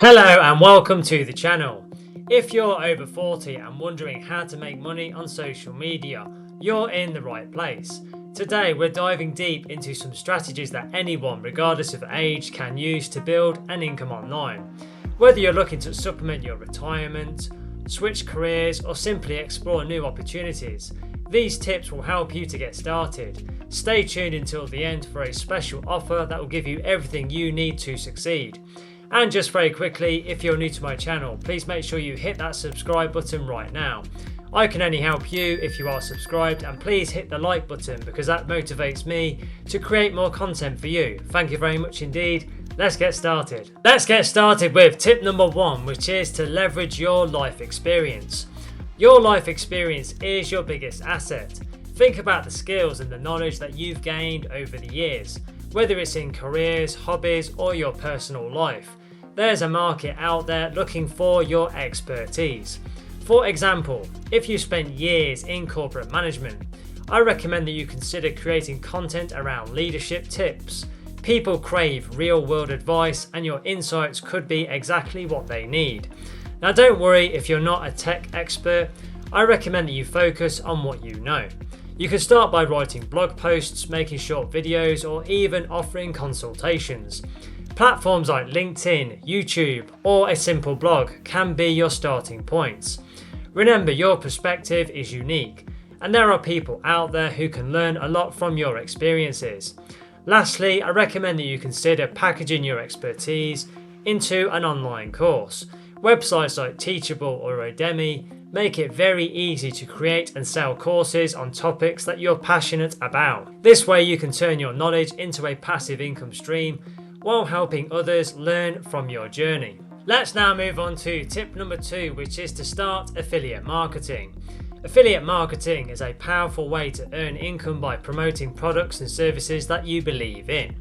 Hello and welcome to the channel. If you're over 40 and wondering how to make money on social media, you're in the right place. Today we're diving deep into some strategies that anyone, regardless of age, can use to build an income online. Whether you're looking to supplement your retirement, switch careers, or simply explore new opportunities, these tips will help you to get started. Stay tuned until the end for a special offer that will give you everything you need to succeed. And just very quickly, if you're new to my channel, please make sure you hit that subscribe button right now. I can only help you if you are subscribed, and please hit the like button because that motivates me to create more content for you. Thank you very much indeed. Let's get started. Let's get started with tip number 1, which is to leverage your life experience. Your life experience is your biggest asset. Think about the skills and the knowledge that you've gained over the years, whether it's in careers, hobbies, or your personal life. There's a market out there looking for your expertise. For example, if you spent years in corporate management, I recommend that you consider creating content around leadership tips. People crave real-world advice, and your insights could be exactly what they need. Now, don't worry if you're not a tech expert. I recommend that you focus on what you know. You can start by writing blog posts, making short videos, or even offering consultations. Platforms like LinkedIn, YouTube, or a simple blog can be your starting points. Remember, your perspective is unique, and there are people out there who can learn a lot from your experiences. Lastly, I recommend that you consider packaging your expertise into an online course. Websites like Teachable or Udemy make it very easy to create and sell courses on topics that you're passionate about. This way you can turn your knowledge into a passive income stream while helping others learn from your journey. Let's now move on to tip number 2, which is to start affiliate marketing. Affiliate marketing is a powerful way to earn income by promoting products and services that you believe in.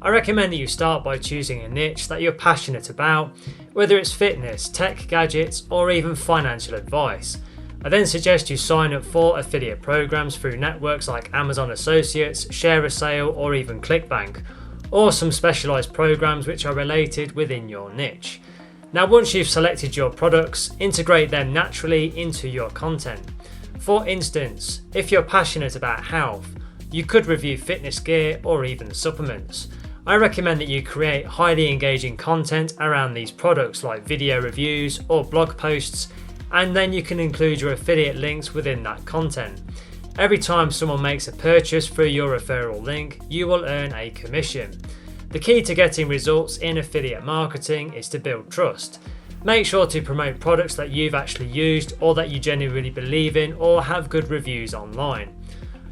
I recommend that you start by choosing a niche that you're passionate about, whether it's fitness, tech gadgets, or even financial advice. I then suggest you sign up for affiliate programs through networks like Amazon Associates, Share a Sale, or even ClickBank, or some specialized programs which are related within your niche. Now, once you've selected your products, integrate them naturally into your content. For instance, if you're passionate about health, you could review fitness gear or even supplements. I recommend that you create highly engaging content around these products like video reviews or blog posts, and then you can include your affiliate links within that content. Every time someone makes a purchase through your referral link, you will earn a commission. The key to getting results in affiliate marketing is to build trust. Make sure to promote products that you've actually used or that you genuinely believe in or have good reviews online.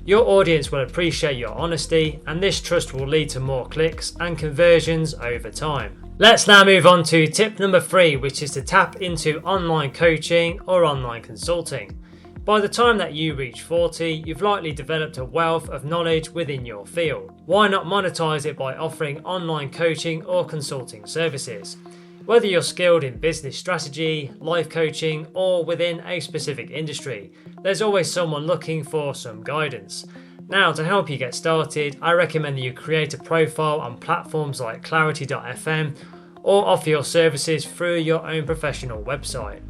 Your audience will appreciate your honesty, and this trust will lead to more clicks and conversions over time. Let's now move on to tip number 3, which is to tap into online coaching or online consulting. By the time that you reach 40, you've likely developed a wealth of knowledge within your field. Why not monetize it by offering online coaching or consulting services? Whether you're skilled in business strategy, life coaching, or within a specific industry, there's always someone looking for some guidance. Now, to help you get started, I recommend that you create a profile on platforms like clarity.fm or offer your services through your own professional website.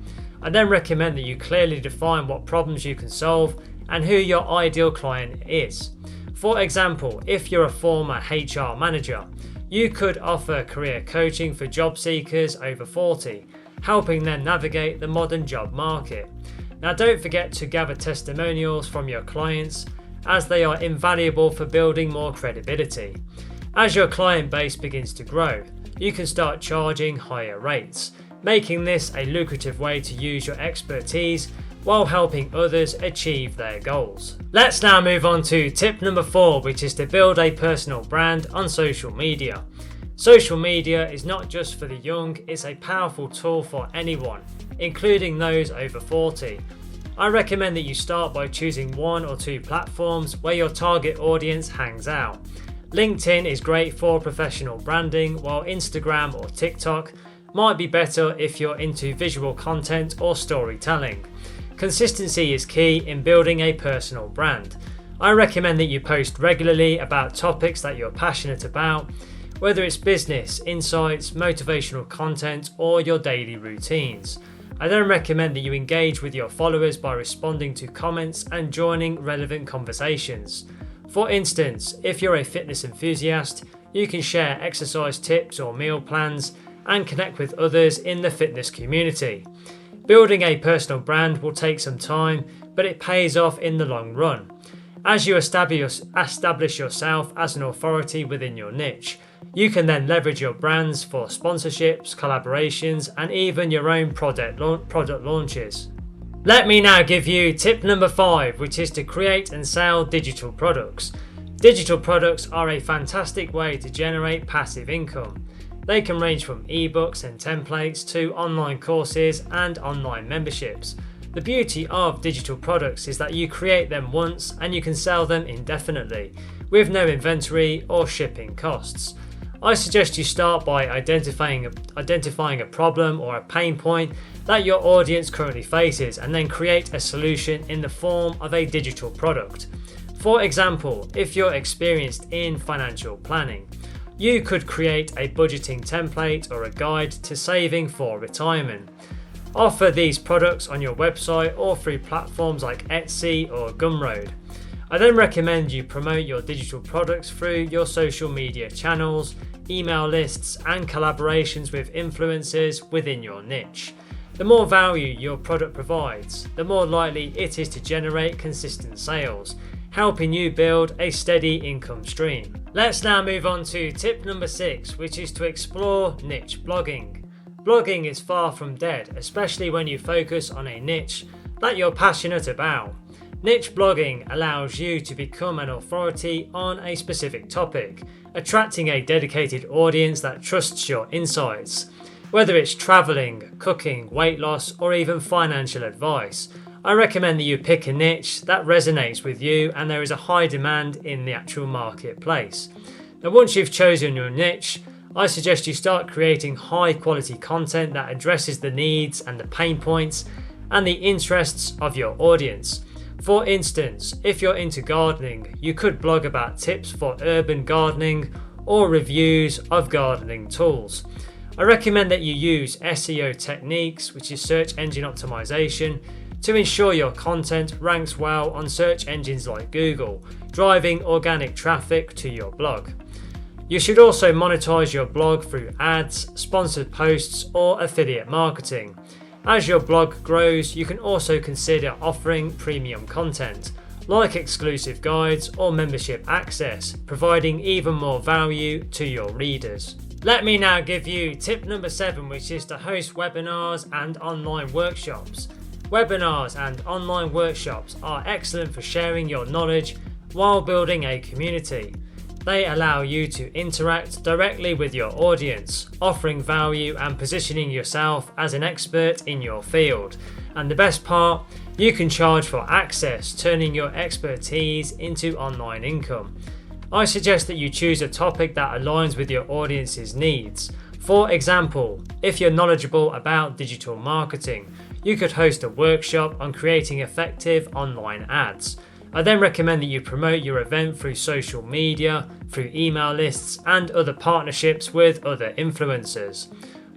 I then recommend that you clearly define what problems you can solve and who your ideal client is. For example, if you're a former HR manager, you could offer career coaching for job seekers over 40, helping them navigate the modern job market. Now, don't forget to gather testimonials from your clients, as they are invaluable for building more credibility. As your client base begins to grow, you can start charging higher rates, making this a lucrative way to use your expertise while helping others achieve their goals. Let's now move on to tip number 4, which is to build a personal brand on social media. Social media is not just for the young, it's a powerful tool for anyone, including those over 40. I recommend that you start by choosing 1 or 2 platforms where your target audience hangs out. LinkedIn is great for professional branding, while Instagram or TikTok might be better if you're into visual content or storytelling. Consistency is key in building a personal brand. I recommend that you post regularly about topics that you're passionate about, whether it's business, insights, motivational content, or your daily routines. I then recommend that you engage with your followers by responding to comments and joining relevant conversations. For instance, if you're a fitness enthusiast, you can share exercise tips or meal plans and connect with others in the fitness community. Building a personal brand will take some time, but it pays off in the long run. As you establish yourself as an authority within your niche, you can then leverage your brands for sponsorships, collaborations, and even your own product launches. Let me now give you tip number 5, which is to create and sell digital products. Digital products are a fantastic way to generate passive income. They can range from ebooks and templates to online courses and online memberships. The beauty of digital products is that you create them once and you can sell them indefinitely, with no inventory or shipping costs. I suggest you start by identifying a problem or a pain point that your audience currently faces and then create a solution in the form of a digital product. For example, if you're experienced in financial planning, you could create a budgeting template or a guide to saving for retirement. Offer these products on your website or through platforms like Etsy or Gumroad. I then recommend you promote your digital products through your social media channels, email lists, and collaborations with influencers within your niche. The more value your product provides, the more likely it is to generate consistent sales, helping you build a steady income stream. Let's now move on to tip number 6, which is to explore niche blogging. Blogging is far from dead, especially when you focus on a niche that you're passionate about. Niche blogging allows you to become an authority on a specific topic, attracting a dedicated audience that trusts your insights. Whether it's traveling, cooking, weight loss, or even financial advice, I recommend that you pick a niche that resonates with you and there is a high demand in the actual marketplace. Now, once you've chosen your niche, I suggest you start creating high quality content that addresses the needs and the pain points and the interests of your audience. For instance, if you're into gardening, you could blog about tips for urban gardening or reviews of gardening tools. I recommend that you use SEO techniques, which is search engine optimization, to ensure your content ranks well on search engines like Google, driving organic traffic to your blog. You should also monetize your blog through ads, sponsored posts, or affiliate marketing. As your blog grows, you can also consider offering premium content, like exclusive guides or membership access, providing even more value to your readers. Let me now give you tip number 7, which is to host webinars and online workshops. Webinars and online workshops are excellent for sharing your knowledge while building a community. They allow you to interact directly with your audience, offering value and positioning yourself as an expert in your field. And the best part, you can charge for access, turning your expertise into online income. I suggest that you choose a topic that aligns with your audience's needs. For example, if you're knowledgeable about digital marketing, you could host a workshop on creating effective online ads. I then recommend that you promote your event through social media, through email lists, and other partnerships with other influencers.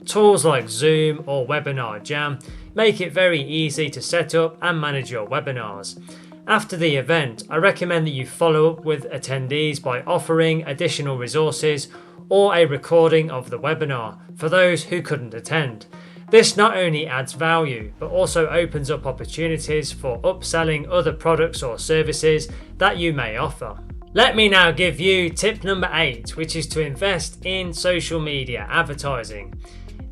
Tools like Zoom or Webinar Jam make it very easy to set up and manage your webinars. After the event, I recommend that you follow up with attendees by offering additional resources or a recording of the webinar for those who couldn't attend. This not only adds value, but also opens up opportunities for upselling other products or services that you may offer. Let me now give you tip number 8, which is to invest in social media advertising.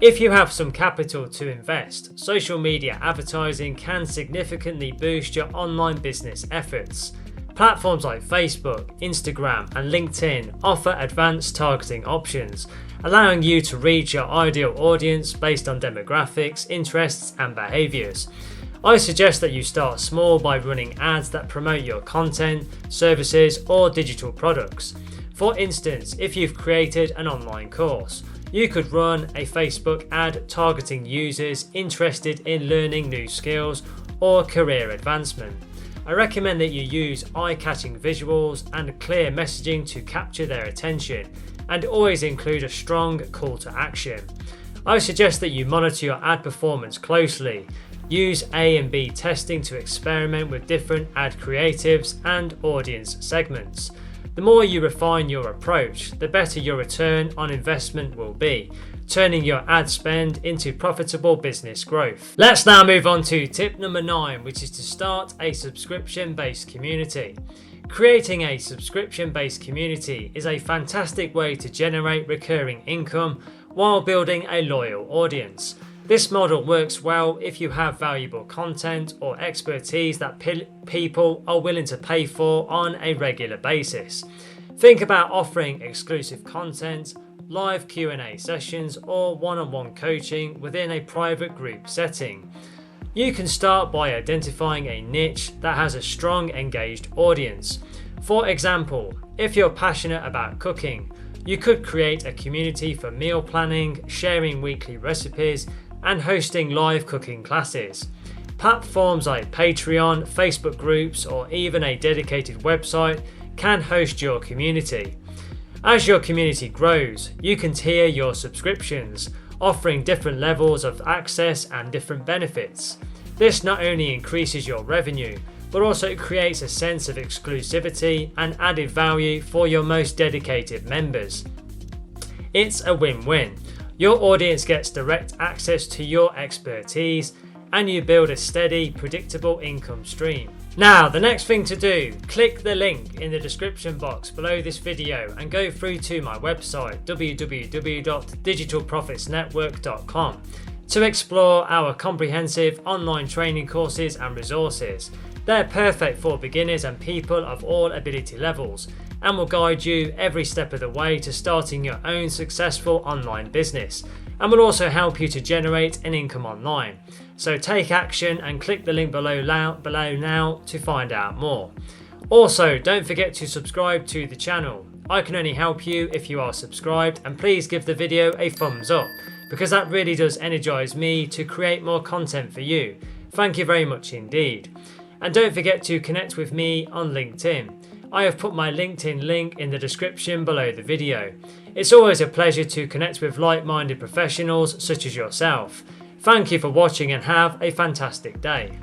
If you have some capital to invest, social media advertising can significantly boost your online business efforts. Platforms like Facebook, Instagram, and LinkedIn offer advanced targeting options, allowing you to reach your ideal audience based on demographics, interests, and behaviors. I suggest that you start small by running ads that promote your content, services, or digital products. For instance, if you've created an online course, you could run a Facebook ad targeting users interested in learning new skills or career advancement. I recommend that you use eye-catching visuals and clear messaging to capture their attention, and always include a strong call to action. I suggest that you monitor your ad performance closely. Use A and B testing to experiment with different ad creatives and audience segments. The more you refine your approach, the better your return on investment will be, turning your ad spend into profitable business growth. Let's now move on to tip number 9, which is to start a subscription-based community. Creating a subscription-based community is a fantastic way to generate recurring income while building a loyal audience. This model works well if you have valuable content or expertise that people are willing to pay for on a regular basis. Think about offering exclusive content, live Q&A sessions, or one-on-one coaching within a private group setting. You can start by identifying a niche that has a strong engaged audience. For example, if you're passionate about cooking, you could create a community for meal planning, sharing weekly recipes, and hosting live cooking classes. Platforms like Patreon, Facebook groups, or even a dedicated website can host your community. As your community grows, you can tier your subscriptions, offering different levels of access and different benefits. This not only increases your revenue, but also creates a sense of exclusivity and added value for your most dedicated members. It's a win-win. Your audience gets direct access to your expertise, and you build a steady, predictable income stream. Now, the next thing to do, click the link in the description box below this video and go through to my website, www.digitalprofitsnetwork.com, to explore our comprehensive online training courses and resources. They're perfect for beginners and people of all ability levels, and will guide you every step of the way to starting your own successful online business, and will also help you to generate an income online. So take action and click the link below now to find out more. Also, don't forget to subscribe to the channel. I can only help you if you are subscribed, and please give the video a thumbs up, because that really does energize me to create more content for you. Thank you very much indeed. And don't forget to connect with me on LinkedIn. I have put my LinkedIn link in the description below the video. It's always a pleasure to connect with like-minded professionals such as yourself. Thank you for watching and have a fantastic day.